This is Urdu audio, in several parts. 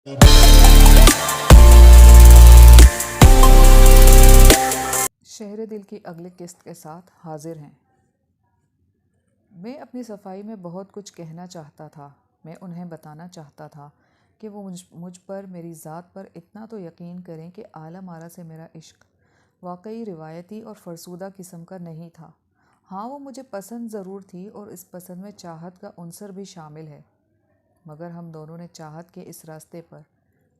شہر دل کی اگلی قسط کے ساتھ حاضر ہیں۔ میں اپنی صفائی میں بہت کچھ کہنا چاہتا تھا۔ میں انہیں بتانا چاہتا تھا کہ وہ مجھ پر، میری ذات پر اتنا تو یقین کریں کہ اعلیٰ مارا سے میرا عشق واقعی روایتی اور فرسودہ قسم کا نہیں تھا۔ ہاں، وہ مجھے پسند ضرور تھی اور اس پسند میں چاہت کا عنصر بھی شامل ہے، مگر ہم دونوں نے چاہت کے اس راستے پر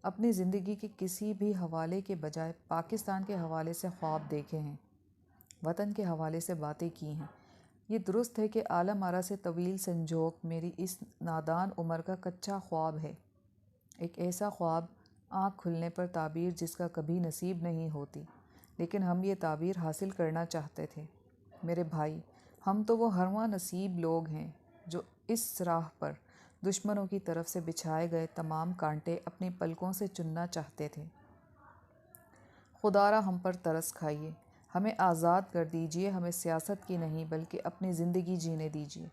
اپنی زندگی کے کسی بھی حوالے کے بجائے پاکستان کے حوالے سے خواب دیکھے ہیں، وطن کے حوالے سے باتیں کی ہیں۔ یہ درست ہے کہ اعلیٰ مارا سے طویل سنجوگ میری اس نادان عمر کا کچا خواب ہے، ایک ایسا خواب آنکھ کھلنے پر تعبیر جس کا کبھی نصیب نہیں ہوتی، لیکن ہم یہ تعبیر حاصل کرنا چاہتے تھے۔ میرے بھائی، ہم تو وہ ہرواں نصیب لوگ ہیں جو اس راہ پر دشمنوں کی طرف سے بچھائے گئے تمام کانٹے اپنی پلکوں سے چننا چاہتے تھے۔ خدارا ہم پر ترس کھائیے، ہمیں آزاد کر دیجیے، ہمیں سیاست کی نہیں بلکہ اپنی زندگی جینے دیجیے۔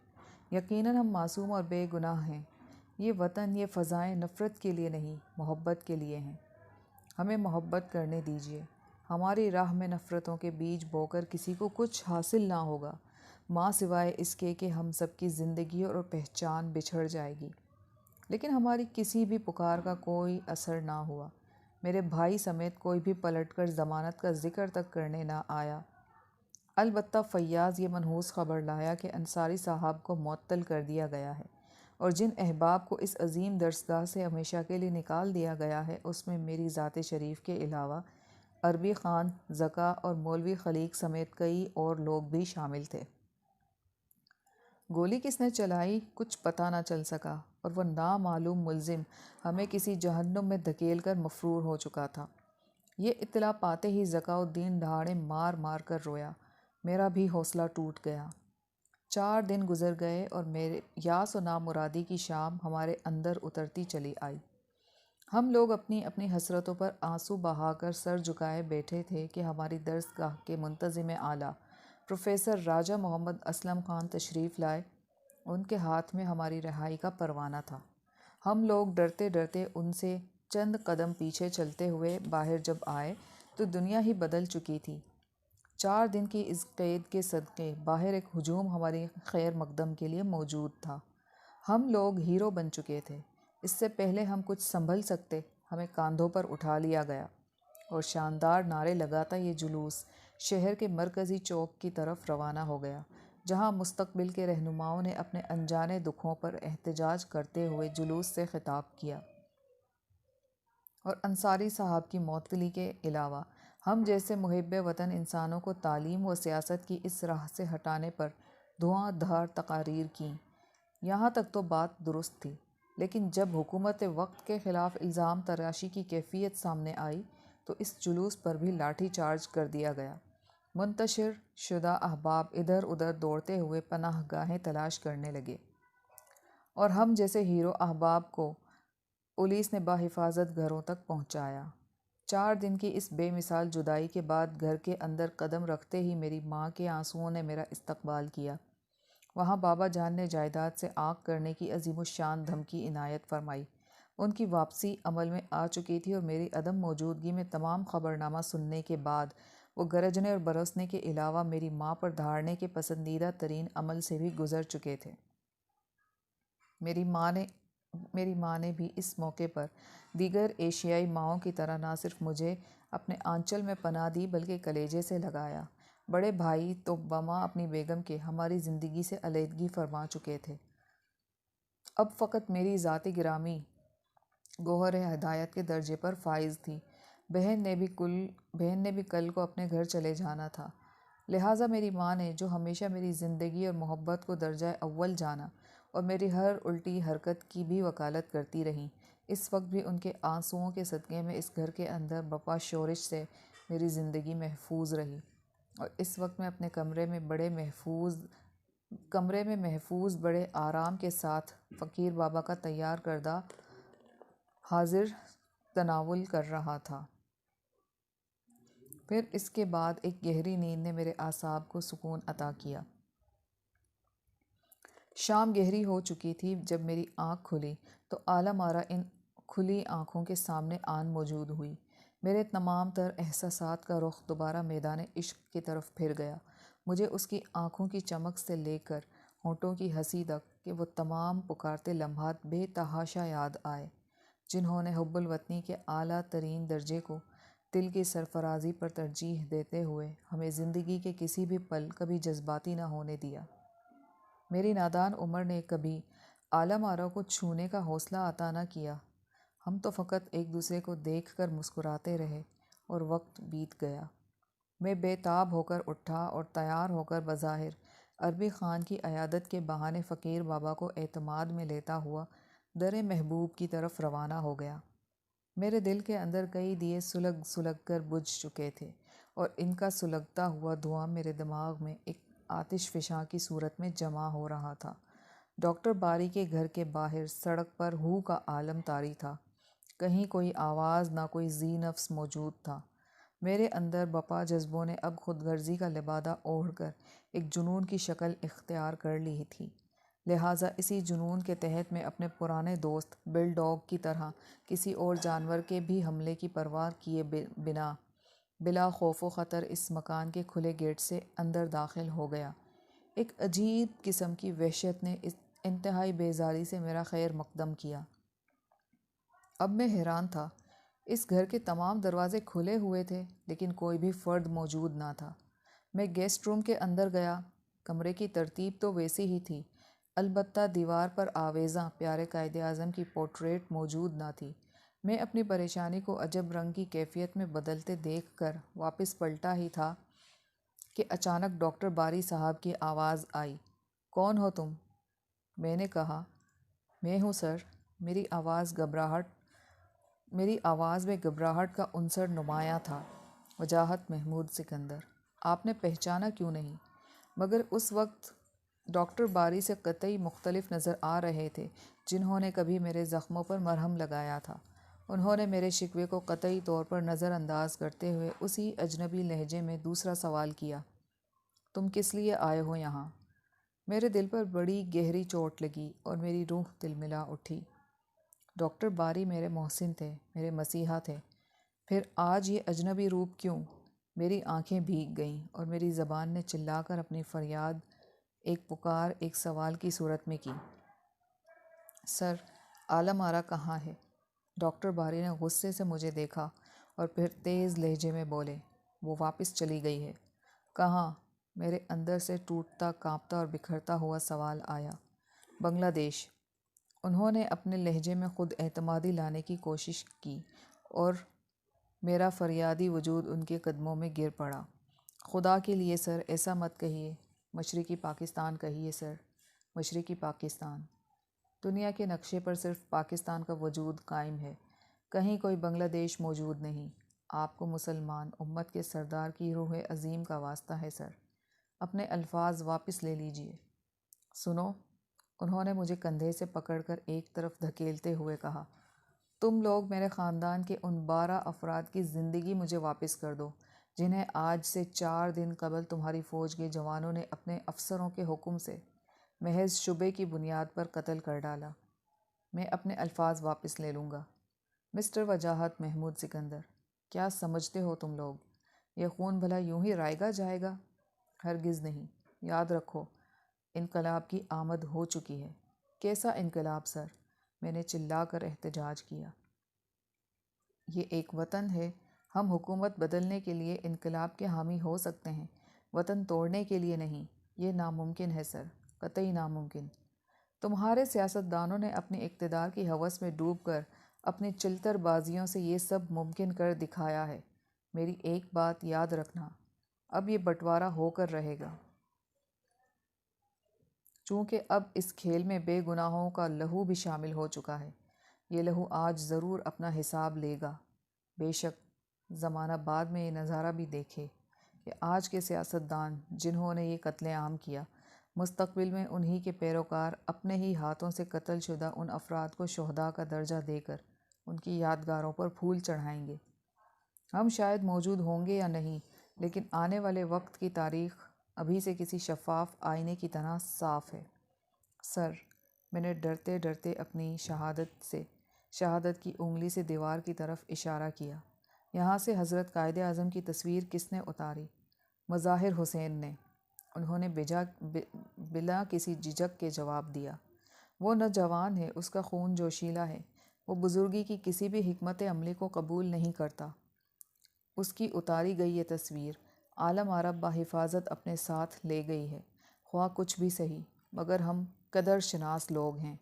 یقیناً ہم معصوم اور بے گناہ ہیں۔ یہ وطن، یہ فضائیں نفرت کے لیے نہیں، محبت کے لیے ہیں۔ ہمیں محبت کرنے دیجیے۔ ہماری راہ میں نفرتوں کے بیج بو کر کسی کو کچھ حاصل نہ ہوگا، ماں سوائے اس کے کہ ہم سب کی زندگی اور پہچان بچھڑ جائے گی۔ لیکن ہماری کسی بھی پکار کا کوئی اثر نہ ہوا۔ میرے بھائی سمیت کوئی بھی پلٹ کر ضمانت کا ذکر تک کرنے نہ آیا۔ البتہ فیاض یہ منحوس خبر لایا کہ انصاری صاحب کو معطل کر دیا گیا ہے، اور جن احباب کو اس عظیم درسگاہ سے ہمیشہ کے لیے نکال دیا گیا ہے، اس میں میری ذات شریف کے علاوہ عربی خان زکا اور مولوی خلیق سمیت کئی اور لوگ بھی شامل تھے۔ گولی کس نے چلائی کچھ پتہ نہ چل سکا، اور وہ نامعلوم ملزم ہمیں کسی جہنم میں دھکیل کر مفرور ہو چکا تھا۔ یہ اطلاع پاتے ہی ذکا الدین دھاڑیں مار مار کر رویا۔ میرا بھی حوصلہ ٹوٹ گیا۔ 4 دن گزر گئے اور میرے یاس و نامرادی کی شام ہمارے اندر اترتی چلی آئی۔ ہم لوگ اپنی اپنی حسرتوں پر آنسو بہا کر سر جھکائے بیٹھے تھے کہ ہماری درسگاہ کے منتظم اعلیٰ پروفیسر راجہ محمد اسلم خان تشریف لائے۔ ان کے ہاتھ میں ہماری رہائی کا پروانہ تھا۔ ہم لوگ ڈرتے ڈرتے ان سے چند قدم پیچھے چلتے ہوئے باہر جب آئے تو دنیا ہی بدل چکی تھی۔ 4 دن کی اس قید کے صدقے باہر ایک ہجوم ہماری خیر مقدم کے لیے موجود تھا۔ ہم لوگ ہیرو بن چکے تھے۔ اس سے پہلے ہم کچھ سنبھل سکتے، ہمیں کاندھوں پر اٹھا لیا گیا، اور شاندار نعرے لگاتا یہ جلوس شہر کے مرکزی چوک کی طرف روانہ ہو گیا، جہاں مستقبل کے رہنماؤں نے اپنے انجانے دکھوں پر احتجاج کرتے ہوئے جلوس سے خطاب کیا، اور انصاری صاحب کی معطلی کے علاوہ ہم جیسے محب وطن انسانوں کو تعلیم و سیاست کی اس راہ سے ہٹانے پر دھواں دھار تقاریر کیں۔ یہاں تک تو بات درست تھی، لیکن جب حکومت وقت کے خلاف الزام تراشی کی کیفیت سامنے آئی تو اس جلوس پر بھی لاٹھی چارج کر دیا گیا۔ منتشر شدہ احباب ادھر ادھر دوڑتے ہوئے پناہ گاہیں تلاش کرنے لگے، اور ہم جیسے ہیرو احباب کو پولیس نے بحفاظت گھروں تک پہنچایا۔ 4 دن کی اس بے مثال جدائی کے بعد گھر کے اندر قدم رکھتے ہی میری ماں کے آنسوؤں نے میرا استقبال کیا۔ وہاں بابا جان نے جائیداد سے آنکھ کرنے کی عظیم الشان دھمکی عنایت فرمائی۔ ان کی واپسی عمل میں آ چکی تھی، اور میری عدم موجودگی میں تمام خبرنامہ سننے کے بعد وہ گرجنے اور برسنے کے علاوہ میری ماں پر دھاڑنے کے پسندیدہ ترین عمل سے بھی گزر چکے تھے۔ میری ماں نے بھی اس موقع پر دیگر ایشیائی ماؤں کی طرح نہ صرف مجھے اپنے آنچل میں پناہ دی بلکہ کلیجے سے لگایا۔ بڑے بھائی تو بما اپنی بیگم کے ہماری زندگی سے علیحدگی فرما چکے تھے۔ اب فقط میری ذات گرامی گوہر ہدایت کے درجے پر فائز تھی۔ بہن نے بھی کل کو اپنے گھر چلے جانا تھا، لہٰذا میری ماں نے، جو ہمیشہ میری زندگی اور محبت کو درجہ اول جانا اور میری ہر الٹی حرکت کی بھی وکالت کرتی رہیں، اس وقت بھی ان کے آنسوؤں کے صدقے میں اس گھر کے اندر بپا شورش سے میری زندگی محفوظ رہی، اور اس وقت میں اپنے کمرے میں محفوظ بڑے آرام کے ساتھ فقیر بابا کا تیار کردہ حاضر تناول کر رہا تھا۔ پھر اس کے بعد ایک گہری نیند نے میرے اعصاب کو سکون عطا کیا۔ شام گہری ہو چکی تھی۔ جب میری آنکھ کھلی تو اعلیٰ مارا ان کھلی آنکھوں کے سامنے آن موجود ہوئی۔ میرے تمام تر احساسات کا رخ دوبارہ میدان عشق کی طرف پھر گیا۔ مجھے اس کی آنکھوں کی چمک سے لے کر ہونٹوں کی ہنسی تک کہ وہ تمام پکارتے لمحات بے تحاشا یاد آئے، جنہوں نے حب الوطنی کے اعلیٰ ترین درجے کو دل کی سرفرازی پر ترجیح دیتے ہوئے ہمیں زندگی کے کسی بھی پل کبھی جذباتی نہ ہونے دیا۔ میری نادان عمر نے کبھی عالم آرا کو چھونے کا حوصلہ عطا نہ کیا۔ ہم تو فقط ایک دوسرے کو دیکھ کر مسکراتے رہے اور وقت بیت گیا۔ میں بے تاب ہو کر اٹھا اور تیار ہو کر بظاہر عربی خان کی عیادت کے بہانے فقیر بابا کو اعتماد میں لیتا ہوا در محبوب کی طرف روانہ ہو گیا۔ میرے دل کے اندر کئی دیے سلگ سلگ کر بجھ چکے تھے اور ان کا سلگتا ہوا دھواں میرے دماغ میں ایک آتش فشاں کی صورت میں جمع ہو رہا تھا۔ ڈاکٹر باری کے گھر کے باہر سڑک پر ہو کا عالم طاری تھا۔ کہیں کوئی آواز نہ کوئی ذی نفس موجود تھا۔ میرے اندر بپا جذبوں نے اب خود غرضی کا لبادہ اوڑھ کر ایک جنون کی شکل اختیار کر لی تھی، لہٰذا اسی جنون کے تحت میں اپنے پرانے دوست بل ڈاگ کی طرح کسی اور جانور کے بھی حملے کی پرواہ کیے بنا بلا خوف و خطر اس مکان کے کھلے گیٹ سے اندر داخل ہو گیا۔ ایک عجیب قسم کی وحشت نے اس انتہائی بیزاری سے میرا خیر مقدم کیا۔ اب میں حیران تھا۔ اس گھر کے تمام دروازے کھلے ہوئے تھے لیکن کوئی بھی فرد موجود نہ تھا۔ میں گیسٹ روم کے اندر گیا۔ کمرے کی ترتیب تو ویسی ہی تھی، البتہ دیوار پر آویزاں پیارے قائد اعظم کی پورٹریٹ موجود نہ تھی۔ میں اپنی پریشانی کو عجب رنگ کی کیفیت میں بدلتے دیکھ کر واپس پلٹا ہی تھا کہ اچانک ڈاکٹر باری صاحب کی آواز آئی، کون ہو تم؟ میں نے کہا، میں ہوں سر۔ میری آواز میں گھبراہٹ کا عنصر نمایاں تھا۔ وجاہت محمود سکندر۔ آپ نے پہچانا کیوں نہیں؟ مگر اس وقت ڈاکٹر باری سے قطعی مختلف نظر آ رہے تھے جنہوں نے کبھی میرے زخموں پر مرہم لگایا تھا۔ انہوں نے میرے شکوے کو قطعی طور پر نظر انداز کرتے ہوئے اسی اجنبی لہجے میں دوسرا سوال کیا، تم کس لیے آئے ہو یہاں؟ میرے دل پر بڑی گہری چوٹ لگی اور میری روح تلملا اٹھی۔ ڈاکٹر باری میرے محسن تھے، میرے مسیحا تھے، پھر آج یہ اجنبی روپ کیوں؟ میری آنکھیں بھیگ گئیں اور میری زبان نے چلا کر اپنی فریاد ایک پکار ایک سوال کی صورت میں کی، سر، عالم آرا کہاں ہے؟ ڈاکٹر باری نے غصے سے مجھے دیکھا اور پھر تیز لہجے میں بولے، وہ واپس چلی گئی ہے۔ کہاں؟ میرے اندر سے ٹوٹتا کانپتا اور بکھرتا ہوا سوال آیا۔ بنگلہ دیش۔ انہوں نے اپنے لہجے میں خود اعتمادی لانے کی کوشش کی اور میرا فریادی وجود ان کے قدموں میں گر پڑا۔ خدا کے لیے سر ایسا مت کہیے، مشرقی پاکستان کہیے سر، مشرقی پاکستان۔ دنیا کے نقشے پر صرف پاکستان کا وجود قائم ہے، کہیں کوئی بنگلہ دیش موجود نہیں۔ آپ کو مسلمان امت کے سردار کی روح عظیم کا واسطہ ہے سر، اپنے الفاظ واپس لے لیجئے۔ سنو، انہوں نے مجھے کندھے سے پکڑ کر ایک طرف دھکیلتے ہوئے کہا، تم لوگ میرے خاندان کے ان 12 افراد کی زندگی مجھے واپس کر دو جنہیں آج سے 4 دن قبل تمہاری فوج کے جوانوں نے اپنے افسروں کے حکم سے محض شبے کی بنیاد پر قتل کر ڈالا۔ میں اپنے الفاظ واپس لے لوں گا۔ مسٹر وجاہت محمود سکندر، کیا سمجھتے ہو تم لوگ یہ خون بھلا یوں ہی رائے گا جائے گا؟ ہرگز نہیں۔ یاد رکھو، انقلاب کی آمد ہو چکی ہے۔ کیسا انقلاب سر؟ میں نے چلا کر احتجاج کیا۔ یہ ایک وطن ہے، ہم حکومت بدلنے کے لیے انقلاب کے حامی ہو سکتے ہیں، وطن توڑنے کے لیے نہیں۔ یہ ناممکن ہے سر، قطعی ناممکن۔ تمہارے سیاستدانوں نے اپنی اقتدار کی ہوس میں ڈوب کر اپنی چلتر بازیوں سے یہ سب ممکن کر دکھایا ہے۔ میری ایک بات یاد رکھنا، اب یہ بٹوارا ہو کر رہے گا، چونکہ اب اس کھیل میں بے گناہوں کا لہو بھی شامل ہو چکا ہے۔ یہ لہو آج ضرور اپنا حساب لے گا۔ بے شک زمانہ بعد میں یہ نظارہ بھی دیکھے کہ آج کے سیاستدان جنہوں نے یہ قتل عام کیا، مستقبل میں انہی کے پیروکار اپنے ہی ہاتھوں سے قتل شدہ ان افراد کو شہداء کا درجہ دے کر ان کی یادگاروں پر پھول چڑھائیں گے۔ ہم شاید موجود ہوں گے یا نہیں، لیکن آنے والے وقت کی تاریخ ابھی سے کسی شفاف آئینے کی طرح صاف ہے۔ سر، میں نے ڈرتے ڈرتے اپنی شہادت کی انگلی سے دیوار کی طرف اشارہ کیا۔ یہاں سے حضرت قائد اعظم کی تصویر کس نے اتاری؟ مظاہر حسین نے۔ انہوں نے بلا کسی جھجک کے جواب دیا۔ وہ نوجوان ہے، اس کا خون جوشیلا ہے، وہ بزرگی کی کسی بھی حکمت عملی کو قبول نہیں کرتا۔ اس کی اتاری گئی یہ تصویر عالم عرب بحفاظت اپنے ساتھ لے گئی ہے، خواہ کچھ بھی سہی، مگر ہم قدر شناس لوگ ہیں۔